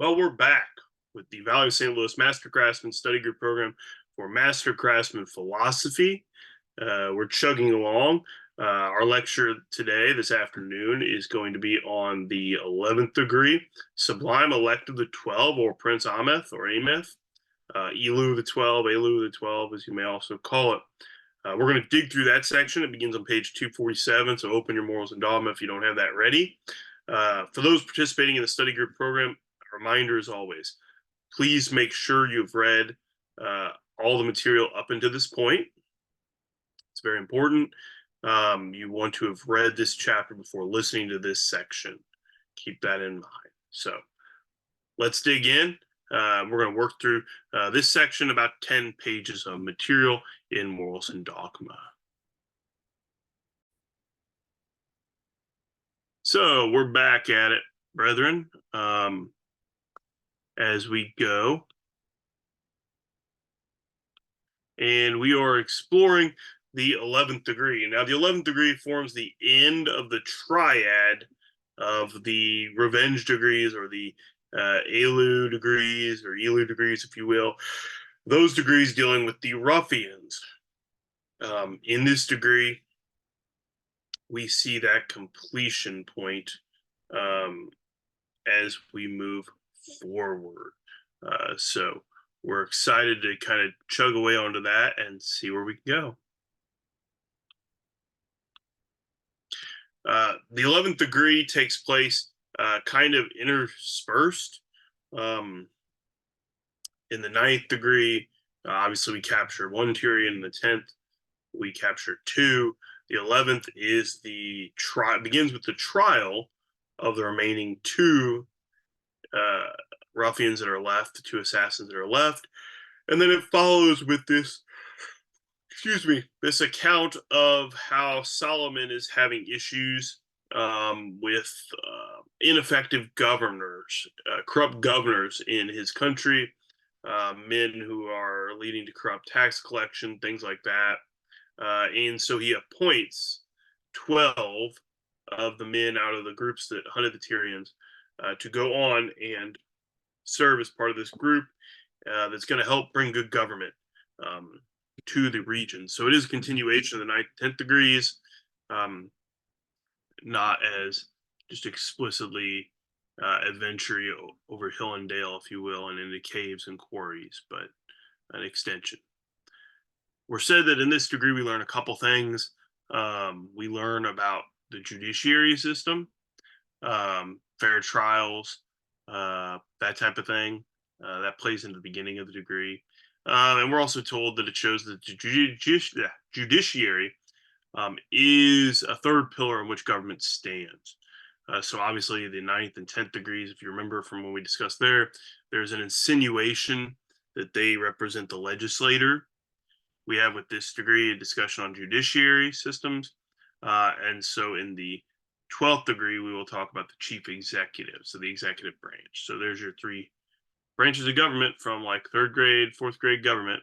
Well, we're back with the Valley of St. Louis Master Craftsman Study Group program for Master Craftsman Philosophy. We're chugging along. Our lecture today, this afternoon, is going to be on the 11th degree, Sublime Elective the 12, or Prince Ameth or Ameth, Elu the 12, Elu the 12, as you may also call it. We're going to dig through that section. It begins on page 247, so open your Morals and Dogma if you don't have that ready. For those participating in the study group program, a reminder as always, please make sure you've read all the material up until this point. It's very important. You want to have read this chapter before listening to this section. Keep that in mind. So let's dig in. We're going to work through this section, about 10 pages of material in Morals and Dogma. So we're back at it, brethren, as we go. And we are exploring the 11th degree. Now, the 11th degree forms the end of the triad of the revenge degrees, or the Elu degrees, or Elu degrees, if you will. Those degrees dealing with the ruffians. In this degree, we see that completion point as we move forward. So we're excited to kind of chug away onto that and see where we can go. The 11th degree takes place kind of interspersed. In the 9th degree, obviously we capture one Tyrion. In the 10th, we capture two. The 11th is the begins with the trial of the remaining two ruffians that are left, the two assassins that are left. And then it follows with this, this account of how Solomon is having issues with ineffective governors, corrupt governors in his country, men who are leading to corrupt tax collection, things like that. And so he appoints 12 of the men out of the groups that hunted the Tyrians to go on and serve as part of this group that's going to help bring good government to the region. So it is a continuation of the 9th and 10th degrees, not as just explicitly adventure over hill and dale, if you will, and into caves and quarries, but an extension. We're said that in this degree we learn a couple things. We learn about the judiciary system, fair trials, that type of thing. That plays into the beginning of the degree. And we're also told that it shows that the judiciary is a third pillar in which government stands. So obviously the 9th and 10th degrees, if you remember from when we discussed there's an insinuation that they represent the legislator. We have with this degree a discussion on judiciary systems. And so in the 12th degree, we will talk about the chief executive, so the executive branch. So there's your three branches of government from like 3rd grade, 4th grade government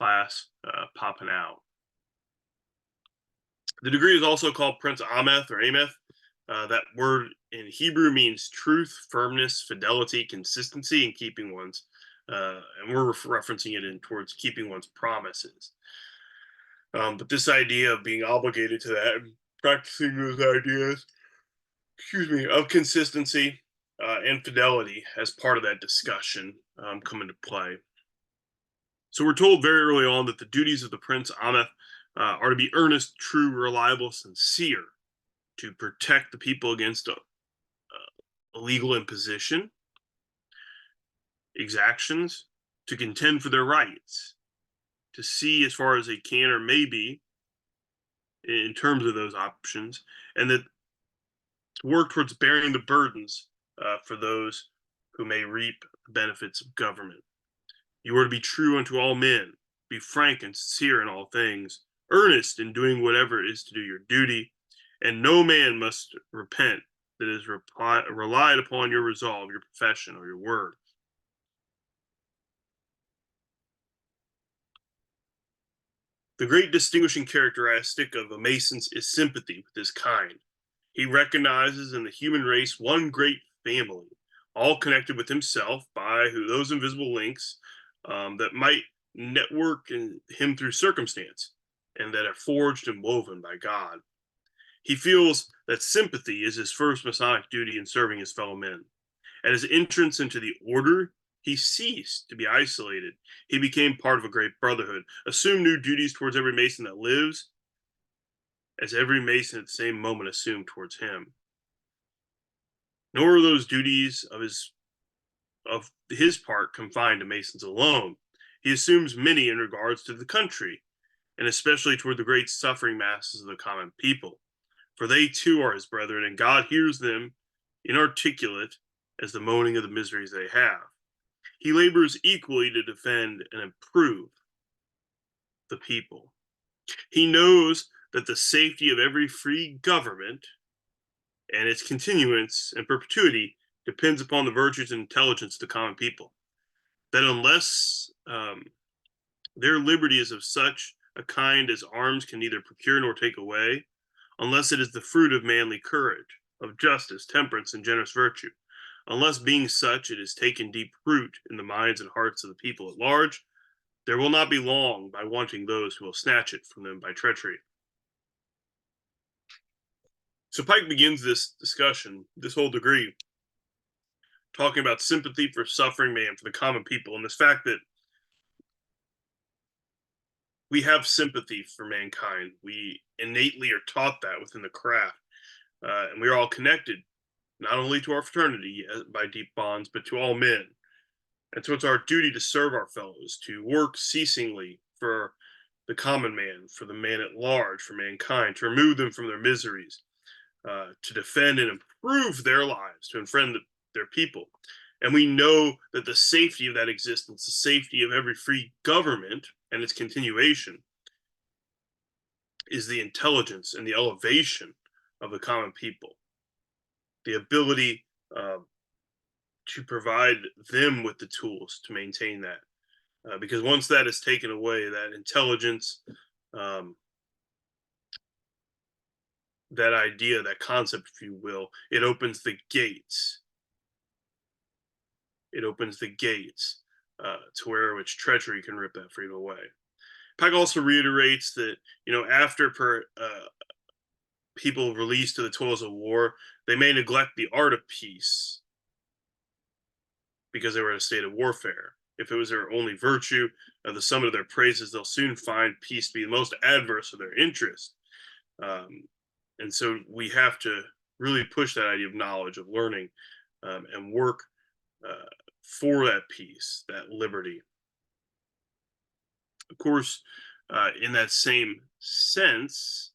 class popping out. The degree is also called Prince Ameth or Ameth. That word in Hebrew means truth, firmness, fidelity, consistency, and keeping one's. And we're referencing it in towards keeping one's promises. But this idea of being obligated to that and practicing those ideas, of consistency and fidelity as part of that discussion come into play. So we're told very early on that the duties of the Prince Ameth are to be earnest, true, reliable, sincere, to protect the people against illegal imposition, exactions, to contend for their rights, to see as far as they can or may be in terms of those options, and that to work towards bearing the burdens for those who may reap the benefits of government. You are to be true unto all men, be frank and sincere in all things, earnest in doing whatever is to do your duty, and no man must repent that is relied upon your resolve, your profession, or your word. The great distinguishing characteristic of a Mason is sympathy with his kind. He recognizes in the human race one great family, all connected with himself by those invisible links that might network him through circumstance and that are forged and woven by God. He feels that sympathy is his first Masonic duty in serving his fellow men. At his entrance into the order, he ceased to be isolated. He became part of a great brotherhood, assumed new duties towards every Mason that lives, as every Mason at the same moment assumed towards him. Nor are those duties of his part confined to Masons alone. He assumes many in regards to the country, and especially toward the great suffering masses of the common people. For they too are his brethren, and God hears them inarticulate as the moaning of the miseries they have. He labors equally to defend and improve the people. He knows that the safety of every free government and its continuance and perpetuity depends upon the virtues and intelligence of the common people. That unless their liberty is of such a kind as arms can neither procure nor take away, unless it is the fruit of manly courage, of justice, temperance, and generous virtue, unless being such it has taken deep root in the minds and hearts of the people at large, there will not be long by wanting those who will snatch it from them by treachery. So Pike begins this discussion, this whole degree, talking about sympathy for suffering man, for the common people, and this fact that we have sympathy for mankind. We innately are taught that within the craft, and we are all connected, not only to our fraternity by deep bonds, but to all men. And so it's our duty to serve our fellows, to work ceasingly for the common man, for the man at large, for mankind, to remove them from their miseries, to defend and improve their lives, to befriend their people. And we know that the safety of that existence, the safety of every free government and its continuation, is the intelligence and the elevation of the common people, the ability to provide them with the tools to maintain that. Because once that is taken away, that intelligence, um, that idea, that concept, if you will, it opens the gates. It opens the gates to where which treachery can rip that freedom away. Pike also reiterates that after people released to the toils of war, they may neglect the art of peace because they were in a state of warfare. If it was their only virtue, the summit of their praises, they'll soon find peace to be the most adverse of their interest. And so we have to really push that idea of knowledge, of learning, and work for that peace, that liberty. Of course, in that same sense,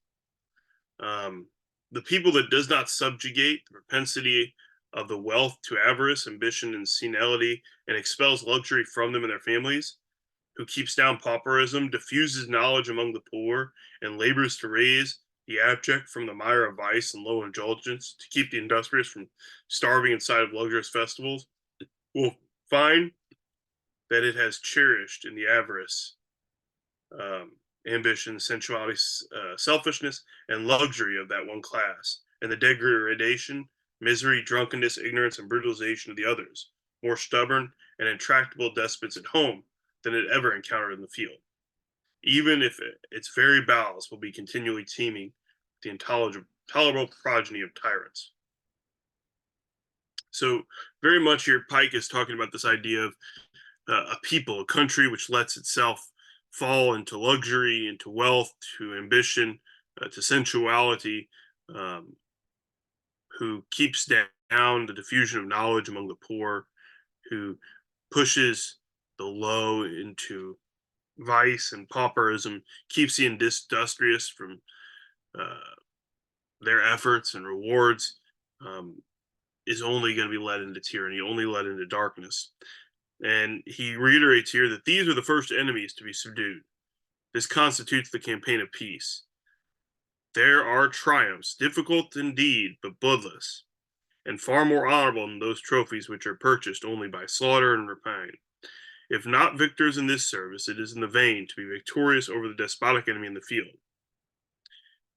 the people that does not subjugate the propensity of the wealth to avarice, ambition, and senility, and expels luxury from them and their families, who keeps down pauperism, diffuses knowledge among the poor, and labors to raise the abject from the mire of vice and low indulgence, to keep the industrious from starving inside of luxurious festivals, will find that it has cherished in the avarice, ambition, sensuality, selfishness, and luxury of that one class, and the degradation, misery, drunkenness, ignorance, and brutalization of the others, more stubborn and intractable despots at home than it ever encountered in the field, even if its very bowels will be continually teeming with the intolerable progeny of tyrants. So, very much here, Pike is talking about this idea of a people, a country which lets itself fall into luxury, into wealth, to ambition, to sensuality, who keeps down the diffusion of knowledge among the poor, who pushes the low into vice and pauperism, keeps the industrious from their efforts and rewards, is only going to be led into tyranny, only led into darkness. And he reiterates here that these are the first enemies to be subdued. This constitutes the campaign of peace. There are triumphs, difficult indeed, but bloodless, and far more honorable than those trophies which are purchased only by slaughter and rapine. If not victors in this service, it is in the vain to be victorious over the despotic enemy in the field.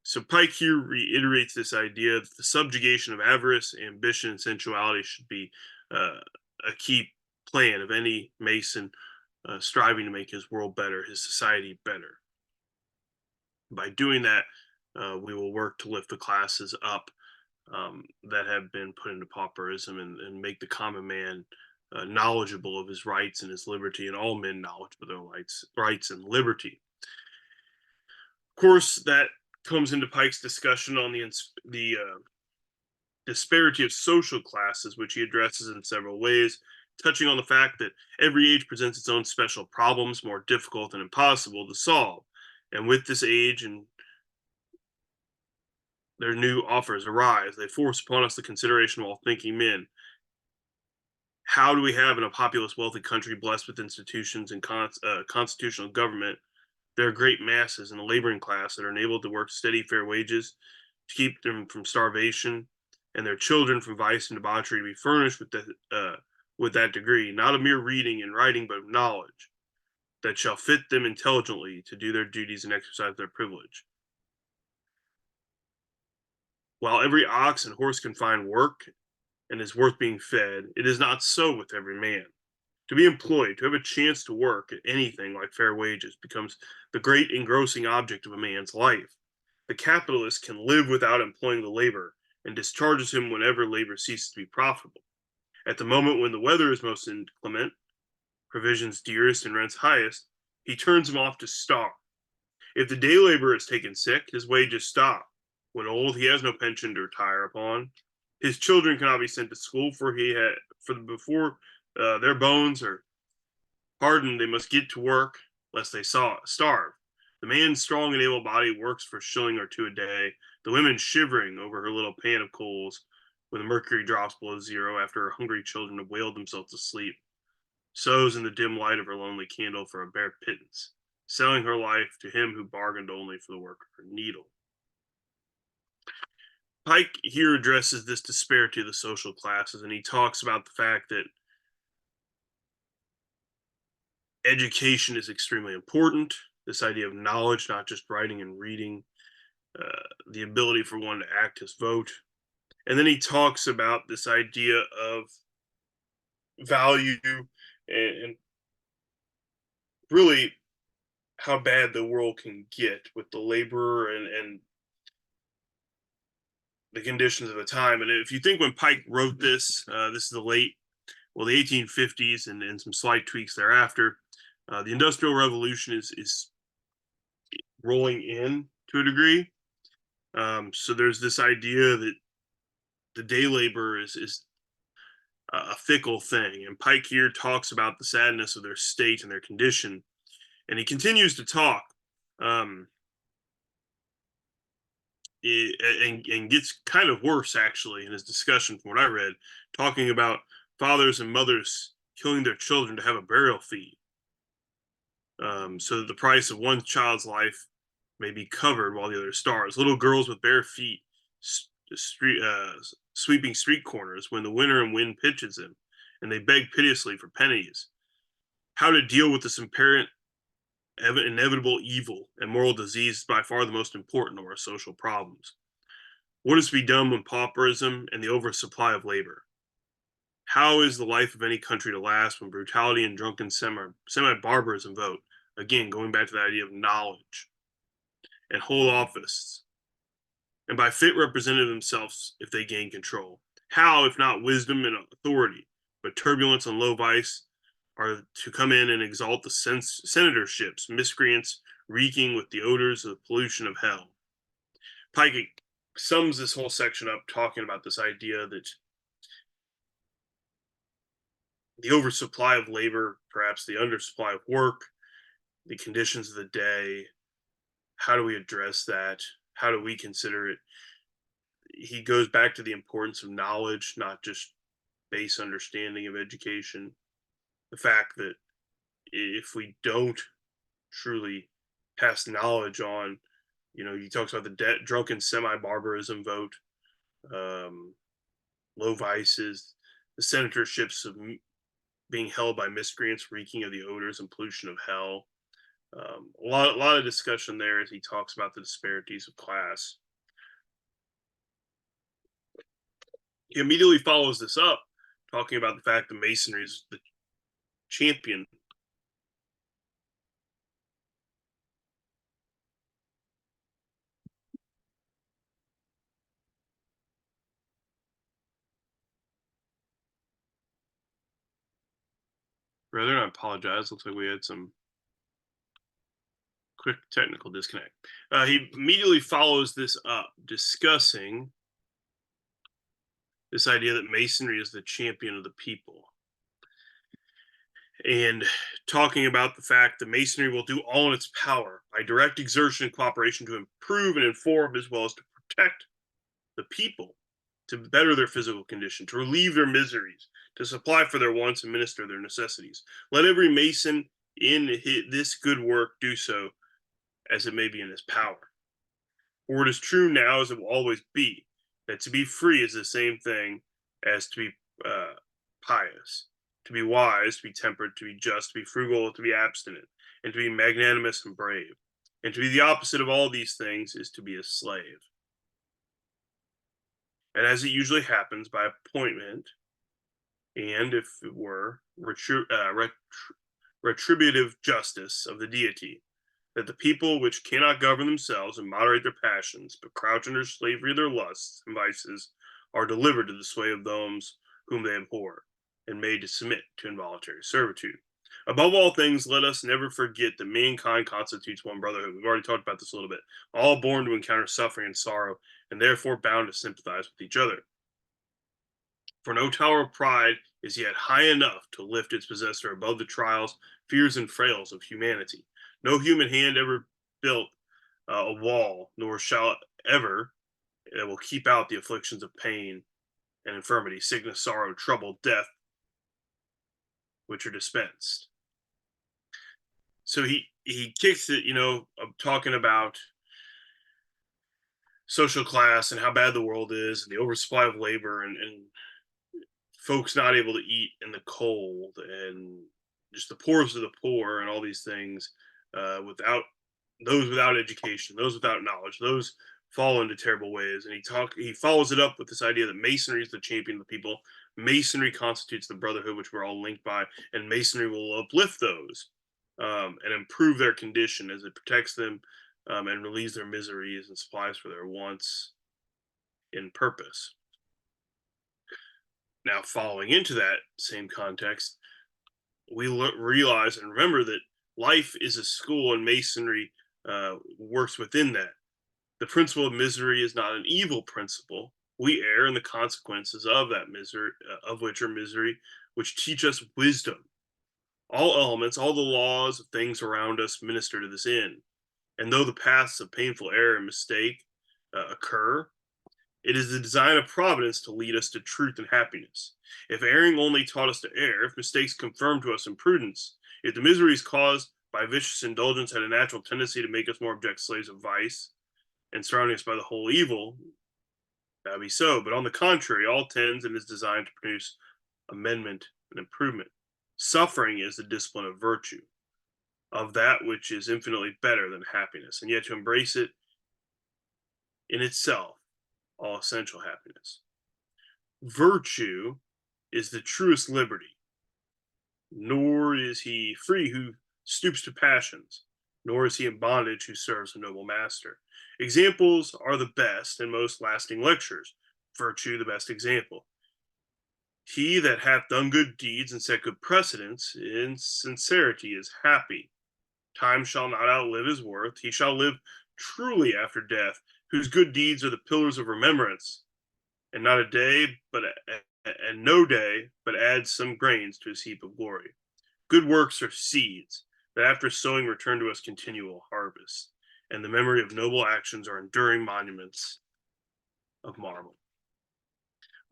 So Pike here reiterates this idea that the subjugation of avarice, ambition, and sensuality should be a key plan of any Mason striving to make his world better, his society better. By doing that, we will work to lift the classes up that have been put into pauperism, and make the common man knowledgeable of his rights and his liberty, and all men knowledgeable of their rights and liberty. Of course, that comes into Pike's discussion on the disparity of social classes, which he addresses in several ways, touching on the fact that every age presents its own special problems, more difficult and impossible to solve. And with this age and their new offers arise, they force upon us the consideration of all thinking men. How do we have in a populous, wealthy country blessed with institutions and constitutional government, there are great masses in the laboring class that are enabled to work steady, fair wages to keep them from starvation, and their children from vice and debauchery to be furnished with that degree, not of mere reading and writing, but of knowledge that shall fit them intelligently to do their duties and exercise their privilege. While every ox and horse can find work and is worth being fed, it is not so with every man. To be employed, to have a chance to work at anything like fair wages, becomes the great engrossing object of a man's life. The capitalist can live without employing the labor, and discharges him whenever labor ceases to be profitable. At the moment when the weather is most inclement, provisions dearest and rents highest, he turns him off to starve. If the day laborer is taken sick, his wages stop. When old, he has no pension to retire upon. His children cannot be sent to school, before their bones are hardened, they must get to work, lest they starve. The man's strong and able body works for a shilling or two a day. The woman shivering over her little pan of coals, when the mercury drops below zero, after her hungry children have wailed themselves to sleep, sews in the dim light of her lonely candle for a bare pittance, selling her life to him who bargained only for the work of her needle. Pike here addresses this disparity of the social classes, and he talks about the fact that education is extremely important. This idea of knowledge, not just writing and reading, the ability for one to act as vote. And then he talks about this idea of value, and really how bad the world can get with the laborer, and the conditions of the time. And if you think when Pike wrote this, this is the 1850s, and some slight tweaks thereafter. The Industrial Revolution is rolling in to a degree. So there's this idea that the day labor is a fickle thing, and Pike here talks about the sadness of their state and their condition, and he continues to talk, um, and gets kind of worse actually in his discussion from what I read, talking about fathers and mothers killing their children to have a burial fee, so that the price of one child's life may be covered while the other starves. Little girls with bare feet sweeping street corners when the winter and wind pitches them, and they beg piteously for pennies. How to deal with this apparent inevitable evil and moral disease is by far the most important of our social problems. What is to be done when pauperism and the oversupply of labor? How is the life of any country to last when brutality and drunken semi-barbarism vote? Again, going back to the idea of knowledge, and hold office, and by fit representative themselves if they gain control. How, if not wisdom and authority, but turbulence and low vice, are to come in and exalt the senatorships, miscreants reeking with the odors of the pollution of hell? Pike sums this whole section up talking about this idea that the oversupply of labor, perhaps the undersupply of work, the conditions of the day, how do we address that? How do we consider it? He goes back to the importance of knowledge, not just base understanding of education. The fact that if we don't truly pass knowledge on, he talks about the drunken semi-barbarism vote, um, low vices, the senatorships of being held by miscreants reeking of the odors and pollution of hell. A lot of discussion there as he talks about the disparities of class. He immediately follows this up talking about the fact that masonry is the champion. Brethren, I apologize. Looks like we had some quick technical disconnect. He immediately follows this up, discussing this idea that masonry is the champion of the people, and talking about the fact that masonry will do all in its power by direct exertion and cooperation to improve and inform as well as to protect the people, to better their physical condition, to relieve their miseries, to supply for their wants and minister their necessities. Let every mason in this good work do so as it may be in his power. For it is true now, as it will always be, that to be free is the same thing as to be pious, to be wise, to be temperate, to be just, to be frugal, to be abstinent, and to be magnanimous and brave. And to be the opposite of all these things is to be a slave. And as it usually happens by appointment, and if it were retributive justice of the deity, that the people which cannot govern themselves and moderate their passions, but crouch under slavery of their lusts and vices, are delivered to the sway of those whom they abhor, and made to submit to involuntary servitude. Above all things, let us never forget that mankind constitutes one brotherhood. We've already talked about this a little bit. All born to encounter suffering and sorrow, and therefore bound to sympathize with each other. For no tower of pride is yet high enough to lift its possessor above the trials, fears, and frails of humanity. No human hand ever built a wall, nor shall ever, that will keep out the afflictions of pain and infirmity, sickness, sorrow, trouble, death, which are dispensed. So he kicks it, of talking about social class and how bad the world is, and the oversupply of labor, and folks not able to eat in the cold, and just the poorest of the poor, and all these things, without those without education, those without knowledge, those fall into terrible ways. And he follows it up with this idea that masonry is the champion of the people. Masonry constitutes the brotherhood which we're all linked by, and masonry will uplift those, and improve their condition as it protects them, and relieves their miseries and supplies for their wants in purpose. Now, following into that same context, we realize and remember that life is a school, and masonry works within that. The principle of misery is not an evil principle. We err in the consequences of that misery, of which are misery, which teach us wisdom. All elements, all the laws of things around us minister to this end. And though the paths of painful error and mistake occur, it is the design of Providence to lead us to truth and happiness. If erring only taught us to err, if mistakes confirmed to us imprudence, if the miseries caused by vicious indulgence had a natural tendency to make us more abject slaves of vice, and surrounding us by the whole evil, that would be so. But on the contrary, all tends and is designed to produce amendment and improvement. Suffering is the discipline of virtue, of that which is infinitely better than happiness, and yet to embrace it in itself, all essential happiness. Virtue is the truest liberty, nor is he free who stoops to passions, nor is he in bondage who serves a noble master. Examples are the best and most lasting lectures, virtue the best example. He that hath done good deeds and set good precedents in sincerity is happy. Time shall not outlive his worth. He shall live truly after death, whose good deeds are the pillars of remembrance, and not a day, and no day, but adds some grains to his heap of glory. Good works are seeds that after sowing return to us continual harvest, and the memory of noble actions are enduring monuments of marble.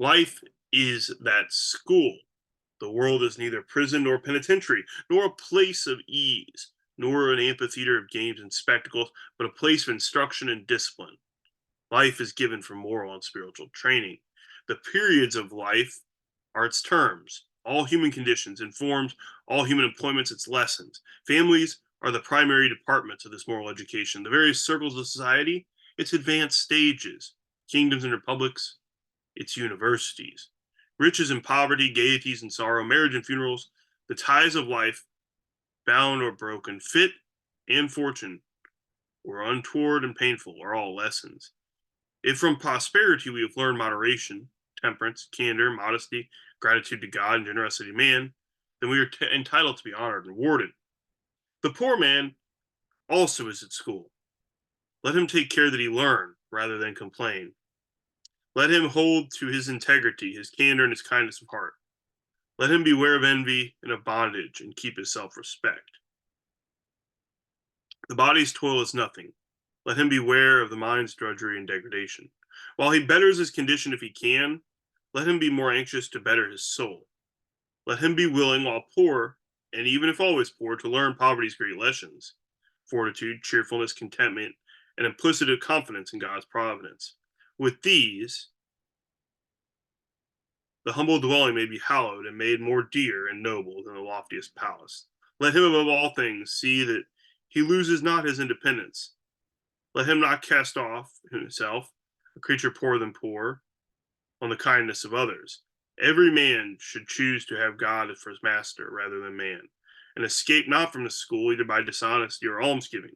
Life is that school. The world is neither prison nor penitentiary, nor a place of ease, nor an amphitheater of games and spectacles, but a place of instruction and discipline. Life is given for moral and spiritual training. The periods of life are its terms, all human conditions, and forms all human employments its lessons. Families are the primary departments of this moral education. The various circles of society, its advanced stages. Kingdoms and republics, its universities. Riches and poverty, gaieties and sorrow, marriage and funerals, the ties of life, bound or broken, fit and fortune, or untoward and painful, are all lessons. If from prosperity we have learned moderation, temperance, candor, modesty, gratitude to God, and generosity to man, then we are entitled to be honored and rewarded. The poor man also is at school. Let him take care that he learn rather than complain. Let him hold to his integrity, his candor, and his kindness of heart. Let him beware of envy and of bondage, and keep his self respect. The body's toil is nothing. Let him beware of the mind's drudgery and degradation. While he betters his condition if he can, let him be more anxious to better his soul. Let him be willing, while poor, and even if always poor, to learn poverty's great lessons: fortitude, cheerfulness, contentment, and implicit confidence in God's providence. With these, the humble dwelling may be hallowed and made more dear and noble than the loftiest palace. Let him above all things see that he loses not his independence. Let him not cast off himself, a creature poorer than poor, on the kindness of others. Every man should choose to have God for his master rather than man, and escape not from the school either by dishonesty or almsgiving,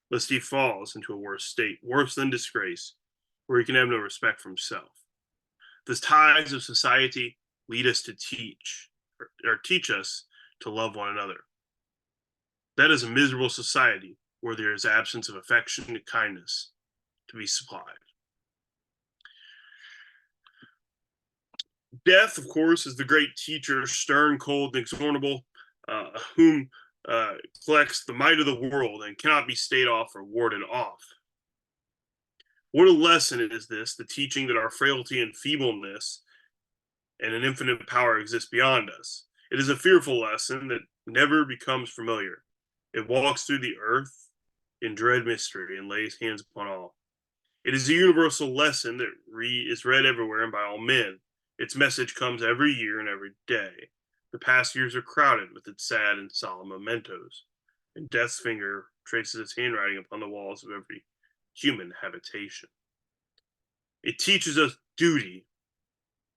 lest he falls into a worse state, worse than disgrace, where he can have no respect for himself. The ties of society lead us to teach us to love one another. That is a miserable society where there is absence of affection and kindness to be supplied. Death, of course, is the great teacher, stern, cold, and inexorable, whom collects the might of the world and cannot be stayed off or warded off. What a lesson is this, the teaching that our frailty and feebleness and an infinite power exist beyond us. It is a fearful lesson that never becomes familiar. It walks through the earth in dread mystery and lays hands upon all. It is a universal lesson that is read everywhere and by all men. Its message comes every year and every day. The past years are crowded with its sad and solemn mementos, and death's finger traces its handwriting upon the walls of every human habitation. It teaches us duty,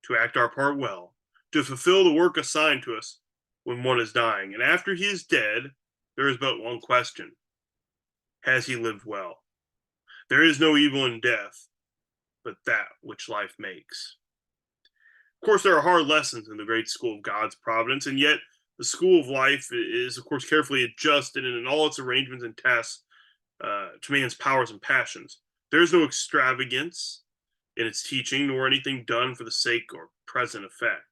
to act our part well, to fulfill the work assigned to us when one is dying. And after he is dead, there is but one question: has he lived well? There is no evil in death, but that which life makes. Of course, there are hard lessons in the great school of God's providence, and yet the school of life is, of course, carefully adjusted in all its arrangements and tasks to man's powers and passions. There is no extravagance in its teaching, nor anything done for the sake or present effect.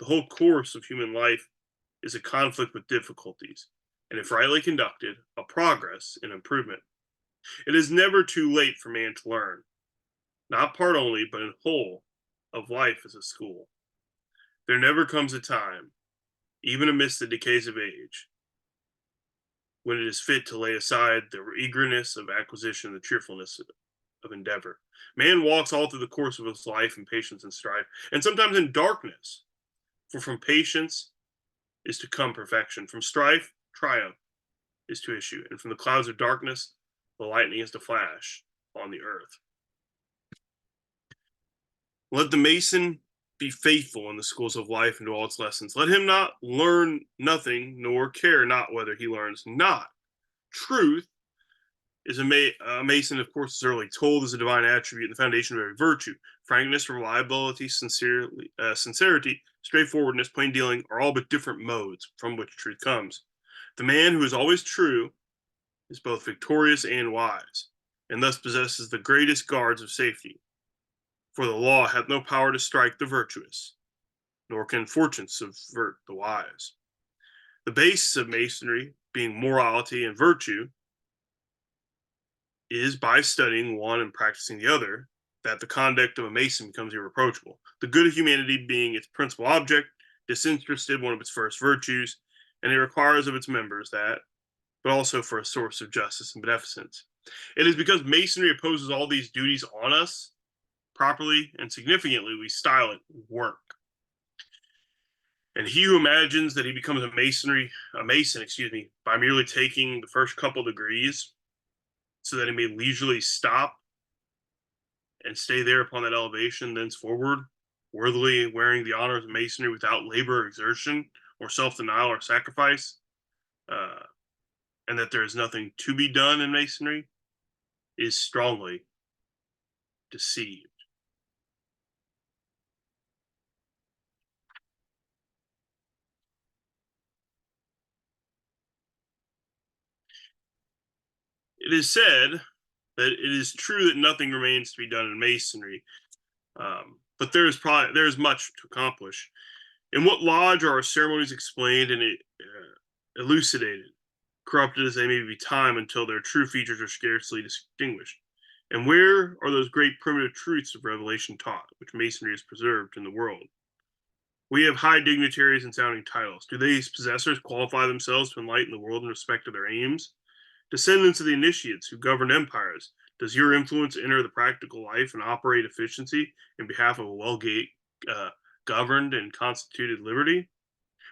The whole course of human life is a conflict with difficulties, and if rightly conducted, a progress and improvement. It is never too late for man to learn, not part only, but in whole, of life as a school. There never comes a time, even amidst the decays of age, when it is fit to lay aside the eagerness of acquisition, the cheerfulness of endeavor. Man walks all through the course of his life in patience and strife, and sometimes in darkness. For from patience is to come perfection, from strife, triumph is to issue, and from the clouds of darkness, the lightning is to flash on the earth. Let the mason be faithful in the schools of life and to all its lessons. Let him not learn nothing, nor care not whether he learns not. Truth is a mason, of course, is early told, is a divine attribute and the foundation of every virtue. Frankness, reliability, sincerity, straightforwardness, plain dealing are all but different modes from which truth comes. The man who is always true is both victorious and wise, and thus possesses the greatest guards of safety. For the law hath no power to strike the virtuous, nor can fortune subvert the wise. The basis of masonry, being morality and virtue, is by studying one and practicing the other, that the conduct of a mason becomes irreproachable. The good of humanity being its principal object, disinterested one of its first virtues, and it requires of its members that, but also for a source of justice and beneficence. It is because masonry opposes all these duties on us, properly and significantly, we style it work. And he who imagines that he becomes a mason, by merely taking the first couple degrees, so that he may leisurely stop and stay there upon that elevation thenceforward, worthily wearing the honors of masonry without labor or exertion or self-denial or sacrifice, uh, and that there is nothing to be done in masonry, is strongly deceived. It is said that it is true that nothing remains to be done in masonry, but there is much to accomplish. In what lodge are our ceremonies explained and elucidated, corrupted as they may be time until their true features are scarcely distinguished? And where are those great primitive truths of revelation taught, which masonry has preserved in the world? We have high dignitaries and sounding titles. Do these possessors qualify themselves to enlighten the world in respect to their aims? Descendants of the initiates who govern empires, does your influence enter the practical life and operate efficiency in behalf of a uh, governed and constituted liberty?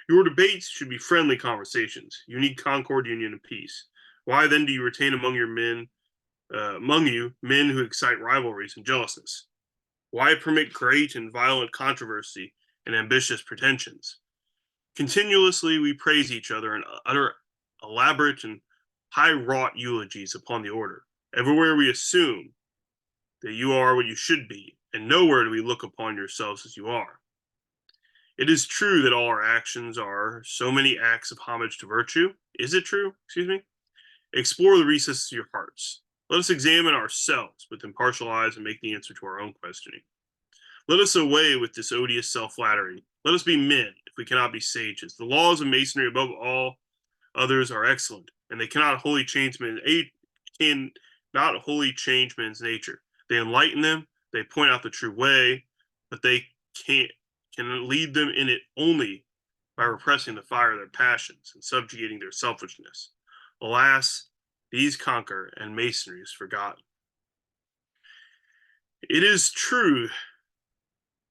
Your debates should be friendly conversations. You need concord, union, and peace. Why then do you retain among you men who excite rivalries and jealousness? Why permit great and violent controversy and ambitious pretensions? Continuously we praise each other and utter elaborate and high wrought eulogies upon the order. Everywhere we assume that you are what you should be, and nowhere do we look upon yourselves as you are. It is true that all our actions are so many acts of homage to virtue. Is it true? Excuse me. Explore the recesses of your hearts. Let us examine ourselves with impartial eyes and make the answer to our own questioning. Let us away with this odious self-flattery. Let us be men, if we cannot be sages. The laws of masonry, above all others, are excellent, and they cannot wholly change men's nature. They enlighten them, they point out the true way, but they can lead them in it only by repressing the fire of their passions and subjugating their selfishness. Alas, these conquer, and masonry is forgotten. It is true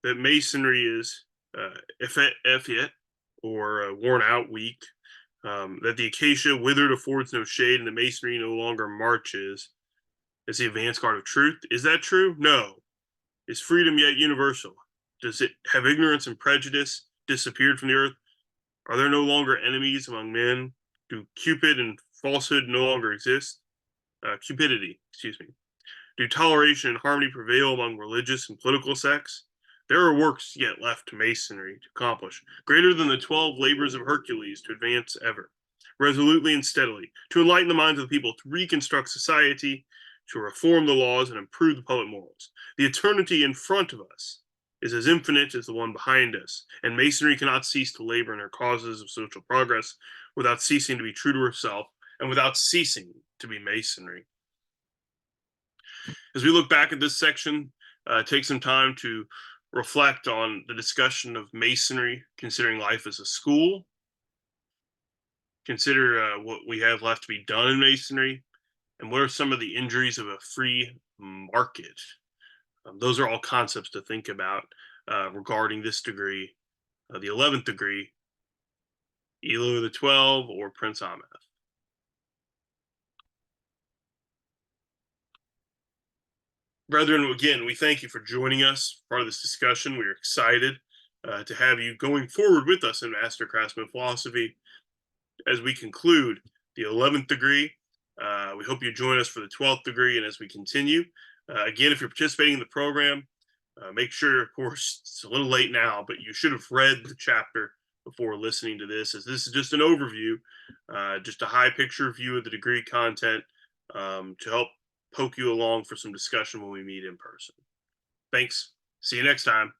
that masonry is effete or worn out, weak, that the acacia withered affords no shade, and the masonry no longer marches as the advance guard of truth. Is that true? No. Is freedom yet universal? Does it have ignorance and prejudice disappeared from the earth? Are there no longer enemies among men? Do Cupid and falsehood no longer exist? Cupidity, excuse me. Do toleration and harmony prevail among religious and political sects? There are works yet left to masonry to accomplish, greater than the 12 labors of Hercules to advance ever, resolutely and steadily, to enlighten the minds of the people, to reconstruct society, to reform the laws and improve the public morals. The eternity in front of us is as infinite as the one behind us, and masonry cannot cease to labor in her causes of social progress without ceasing to be true to herself and without ceasing to be masonry. As we look back at this section, take some time to reflect on the discussion of masonry, considering life as a school. Consider what we have left to be done in masonry, and what are some of the injuries of a free market. Those are all concepts to think about regarding this degree, the 11th degree, Elo the 12, or Prince Ahmed. Brethren, again, we thank you for joining us, part of this discussion. We're excited to have you going forward with us in Master Craftsman Philosophy as we conclude the 11th degree. We hope you join us for the 12th degree, and as we continue. Again, if you're participating in the program, make sure, of course, it's a little late now, but you should have read the chapter before listening to this, as this is just an overview, just a high picture view of the degree content to help poke you along for some discussion when we meet in person. Thanks. See you next time.